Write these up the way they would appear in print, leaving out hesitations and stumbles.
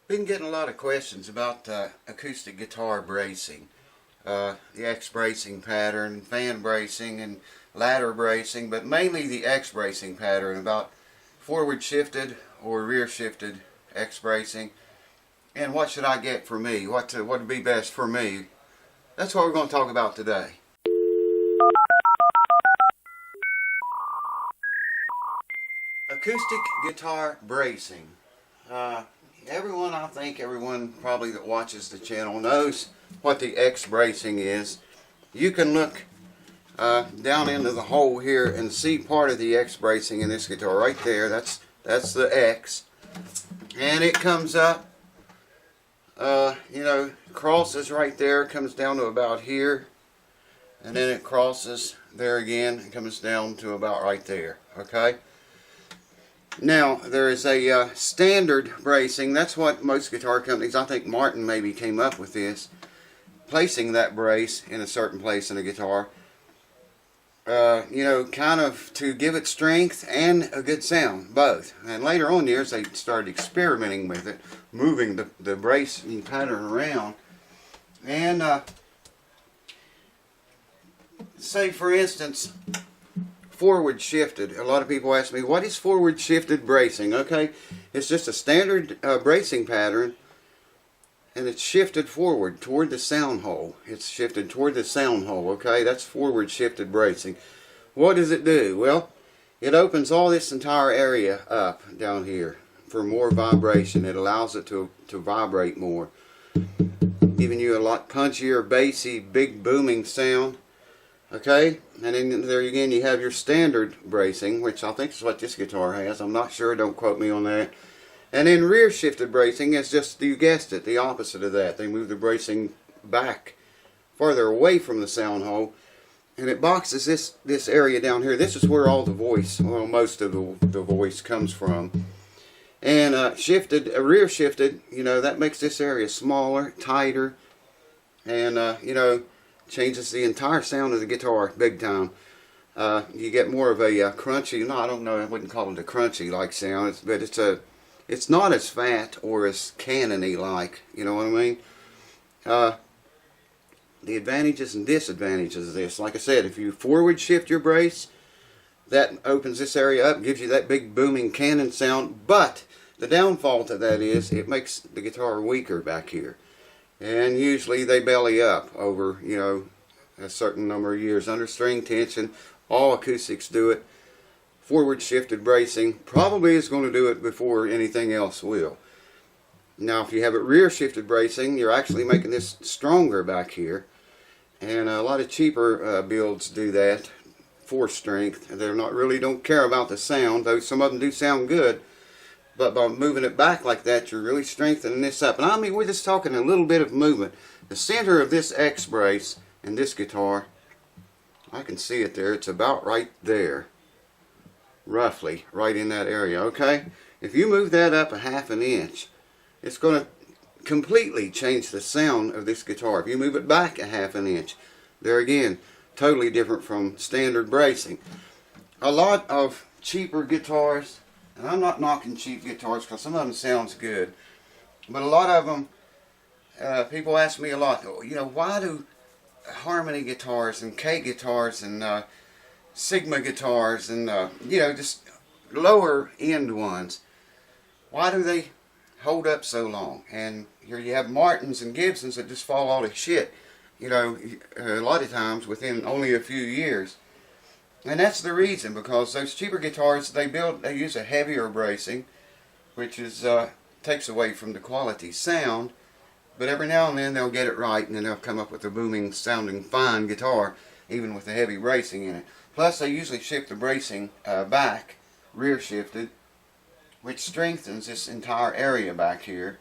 Been getting a lot of questions about acoustic guitar bracing, the X bracing pattern, fan bracing, and ladder bracing, but mainly the X bracing pattern about forward shifted or rear shifted X bracing, and what should I get for me? What would be best for me? That's what we're going to talk about today. Acoustic guitar bracing. Everyone probably that watches the channel knows what the X bracing is. You can look down into the hole here and see part of the X bracing in this guitar right there. That's the X, and it comes up, crosses right there, comes down to about here, and then it crosses there again and comes down to about right there. Okay. Now, there is a standard bracing. That's what most guitar companies, I think Martin maybe came up with this, placing that brace in a certain place in a guitar, kind of to give it strength and a good sound, both. And later on in the years, they started experimenting with it, moving the bracing pattern around. And say, for instance, forward shifted. A lot of people ask me, what is forward shifted bracing? Okay, it's just a standard bracing pattern, and it's shifted forward toward the sound hole. It's shifted toward the sound hole. Okay, that's forward shifted bracing. What does it do? Well, it opens all this entire area up down here for more vibration. It allows it to vibrate more, giving you a lot punchier, bassy, big booming sound. Okay, and then there again you have your standard bracing, which I think is what this guitar has. I'm not sure, don't quote me on that. And then rear shifted bracing is just, you guessed it, the opposite of that. They move the bracing back, farther away from the sound hole, and it boxes this area down here. This is where all the voice, well, most of the voice comes from. And rear shifted, that makes this area smaller, tighter, and changes the entire sound of the guitar big time. You get more of a crunchy, no, I don't know, I wouldn't call it a crunchy like sound, but it's not as fat or as cannony like, you know what I mean? The advantages and disadvantages of this, like I said, if you forward shift your brace, that opens this area up, gives you that big booming cannon sound, but the downfall to that is it makes the guitar weaker back here. And usually they belly up over, a certain number of years. Under string tension, all acoustics do it. Forward shifted bracing probably is going to do it before anything else will. Now, if you have it rear shifted bracing, you're actually making this stronger back here. And a lot of cheaper builds do that for strength. They're not really don't care about the sound, though some of them do sound good. But by moving it back like that, you're really strengthening this up. And I mean, we're just talking a little bit of movement. The center of this X brace in this guitar, I can see it there. It's about right there. Roughly, right in that area, okay? If you move that up a ½ inch, it's going to completely change the sound of this guitar. If you move it back a ½ inch, there again, totally different from standard bracing. A lot of cheaper guitars, and I'm not knocking cheap guitars because some of them sounds good, but a lot of them, people ask me a lot, why do harmony guitars and K guitars and Sigma guitars and just lower end ones, why do they hold up so long? And here you have Martins and Gibsons that just fall all to shit, a lot of times within only a few years. And that's the reason, because those cheaper guitars they use a heavier bracing, which is takes away from the quality sound. But every now and then they'll get it right, and then they'll come up with a booming sounding fine guitar, even with the heavy bracing in it. Plus they usually shift the bracing back, rear shifted, which strengthens this entire area back here.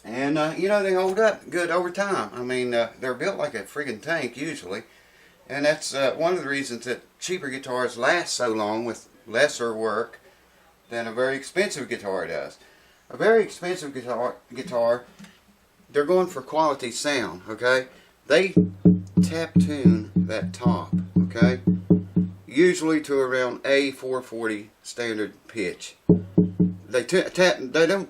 And they hold up good over time. I mean, they're built like a friggin' tank usually. And that's one of the reasons that cheaper guitars last so long with lesser work than a very expensive guitar does. A very expensive guitar, they're going for quality sound, okay? They tap tune that top, okay? Usually to around A440 standard pitch. They don't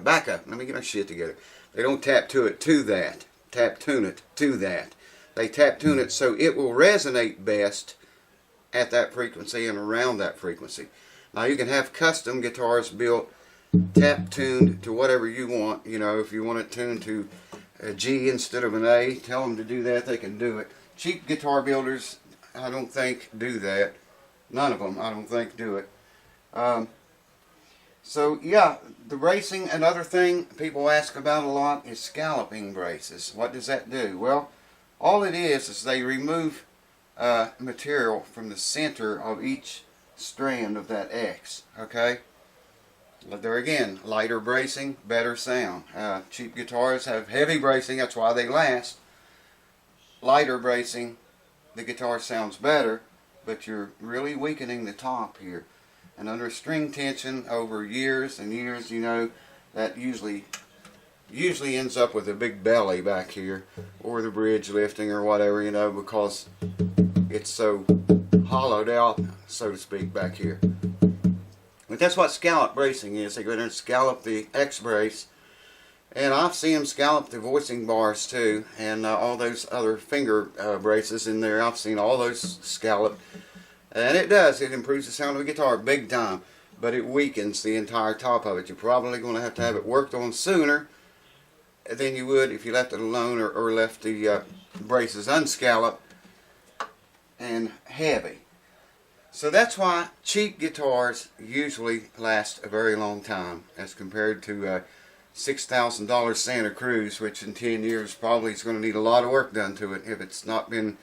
back up. Let me get my shit together. They don't tap to it to that. Tap tune it to that. They tap tune it so it will resonate best at that frequency and around that frequency. Now you can have custom guitars built, tap tuned to whatever you want. You know, if you want it tuned to a G instead of an A, tell them to do that. They can do it. Cheap guitar builders, I don't think, do that. None of them, I don't think, do it. So yeah, the bracing, another thing people ask about a lot is scalloping braces. What does that do? Well, all it is they remove material from the center of each strand of that X. Okay? There again, lighter bracing, better sound. Cheap guitars have heavy bracing, that's why they last. Lighter bracing, the guitar sounds better, but you're really weakening the top here. And under string tension over years and years, you know, that usually ends up with a big belly back here, or the bridge lifting or whatever, you know, because it's so hollowed out, so to speak, back here. But that's what scallop bracing is. They go in there and scallop the X brace. And I've seen them scallop the voicing bars too, and all those other finger braces in there. I've seen all those scalloped. And it does. It improves the sound of the guitar big time, but it weakens the entire top of it. You're probably going to have it worked on sooner than you would if you left it alone or left the braces unscalloped and heavy. So that's why cheap guitars usually last a very long time as compared to $6,000 Santa Cruz, which in 10 years probably is going to need a lot of work done to it if it's not been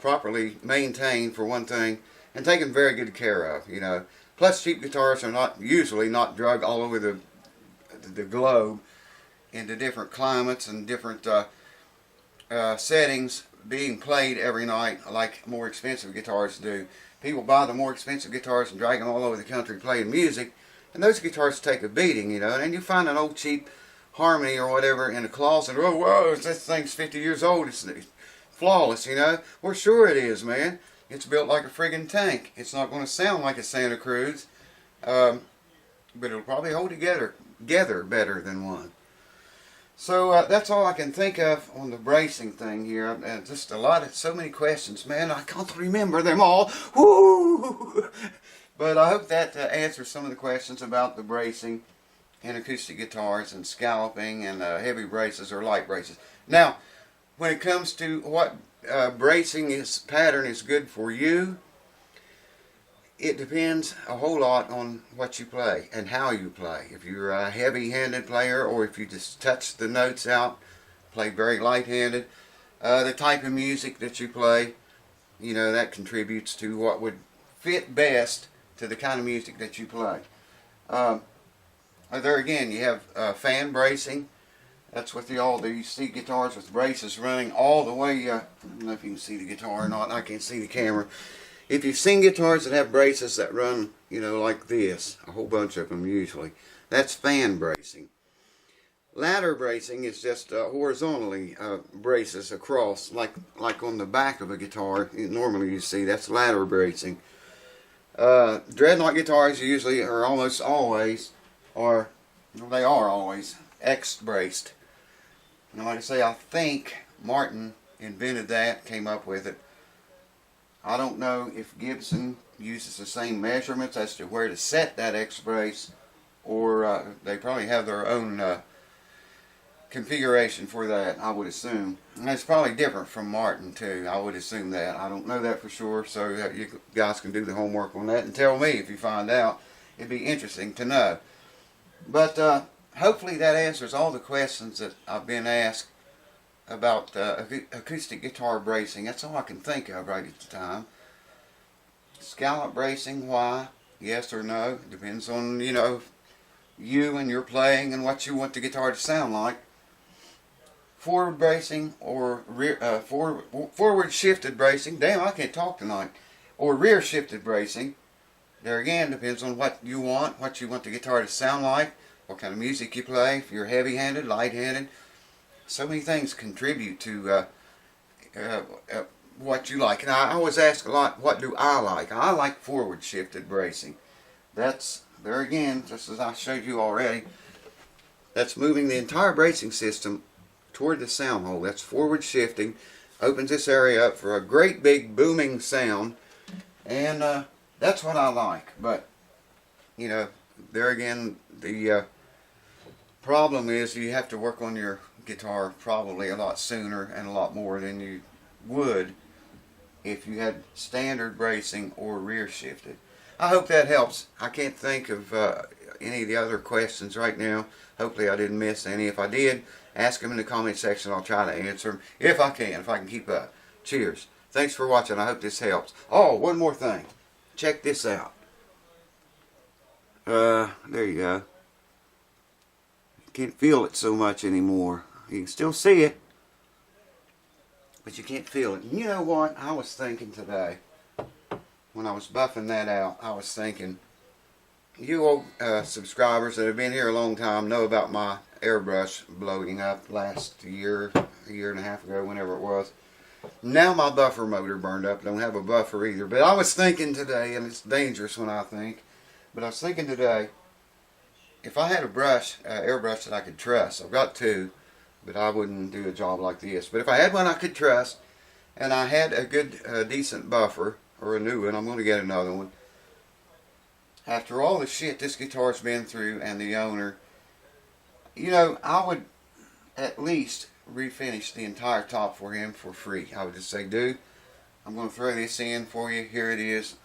properly maintained, for one thing, and taken very good care of, you know. Plus, cheap guitars are usually not drug all over the globe into different climates and different settings, being played every night like more expensive guitars do. People buy the more expensive guitars and drag them all over the country playing music, and those guitars take a beating, you know. And you find an old cheap Harmony or whatever in a closet. Oh, whoa, this thing's 50 years old. It's flawless, you know. Well, sure it is, man. It's built like a friggin' tank. It's not going to sound like a Santa Cruz, but it'll probably hold together better than one. So that's all I can think of on the bracing thing here. Just so many questions, man. I can't remember them all. Woo! But I hope that answers some of the questions about the bracing in acoustic guitars and scalloping and heavy braces or light braces. Now, when it comes to what bracing pattern is good for you, it depends a whole lot on what you play and how you play. If you're a heavy-handed player, or if you just touch the notes out, play very light-handed, the type of music that you play, you know, that contributes to what would fit best to the kind of music that you play. There again, you have fan bracing. That's what all do. You see guitars with braces running all the way. I don't know if you can see the guitar or not. I can't see the camera. If you've seen guitars that have braces that run, you know, like this, a whole bunch of them usually, that's fan bracing. Ladder bracing is just horizontally braces across, like on the back of a guitar. Normally you see that's ladder bracing. Dreadnought guitars usually, or almost always, they are always X braced. And like I say, I think Martin invented that, came up with it. I don't know if Gibson uses the same measurements as to where to set that X brace, or they probably have their own configuration for that, I would assume. And it's probably different from Martin too, I would assume that. I don't know that for sure, so you guys can do the homework on that and tell me if you find out. It'd be interesting to know. But hopefully that answers all the questions that I've been asked about acoustic guitar bracing. That's all I can think of right at the time. Scallop bracing, why? Yes or no? Depends on, you know, you and your playing and what you want the guitar to sound like. Forward bracing or forward shifted bracing. Damn, I can't talk tonight. Or rear shifted bracing. There again, depends on what you want the guitar to sound like, what kind of music you play, if you're heavy-handed, light-handed. So many things contribute to what you like. And I always ask a lot, what do I like? I like forward shifted bracing. That's, there again, just as I showed you already, That's moving the entire bracing system toward the sound hole. That's forward shifting. Opens this area up for a great big booming sound. And that's what I like. But, you know, there again, the problem is you have to work on your guitar probably a lot sooner and a lot more than you would if you had standard bracing or rear shifted. I hope that helps. I can't think of any of the other questions right now. Hopefully I didn't miss any. If I did, ask them in the comment section. I'll try to answer them if I can keep up. Cheers. Thanks for watching. I hope this helps. Oh, one more thing. Check this out. There you go. You can't feel it so much anymore. You can still see it, but you can't feel it. You know what? I was thinking today, when I was buffing that out, I was thinking, you old subscribers that have been here a long time know about my airbrush bloating up last year, a year and a half ago, whenever it was. Now my buffer motor burned up. I don't have a buffer either. But I was thinking today, and it's dangerous when I think, but I was thinking today, if I had a brush, airbrush that I could trust, I've got two, but I wouldn't do a job like this. But if I had one I could trust, and I had a good, decent buffer, or a new one, I'm going to get another one. After all the shit this guitar's been through and the owner, you know, I would at least refinish the entire top for him for free. I would just say, dude, I'm going to throw this in for you. Here it is.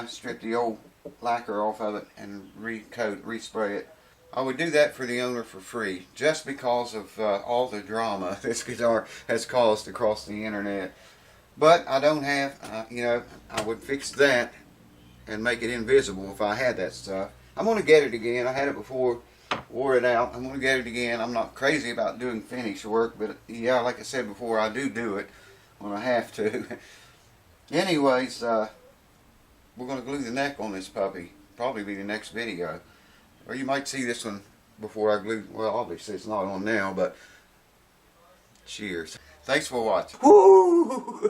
Strip the old lacquer off of it and recoat, respray it. I would do that for the owner for free, just because of all the drama this guitar has caused across the internet. But I don't have, you know, I would fix that and make it invisible if I had that stuff. I'm going to get it again. I had it before, wore it out. I'm going to get it again. I'm not crazy about doing finish work, but yeah, like I said before, I do it when I have to. Anyways, we're going to glue the neck on this puppy. Probably be the next video. Or you might see this one before I glue. Well, obviously it's not on now, but cheers. Thanks for watching. Woo!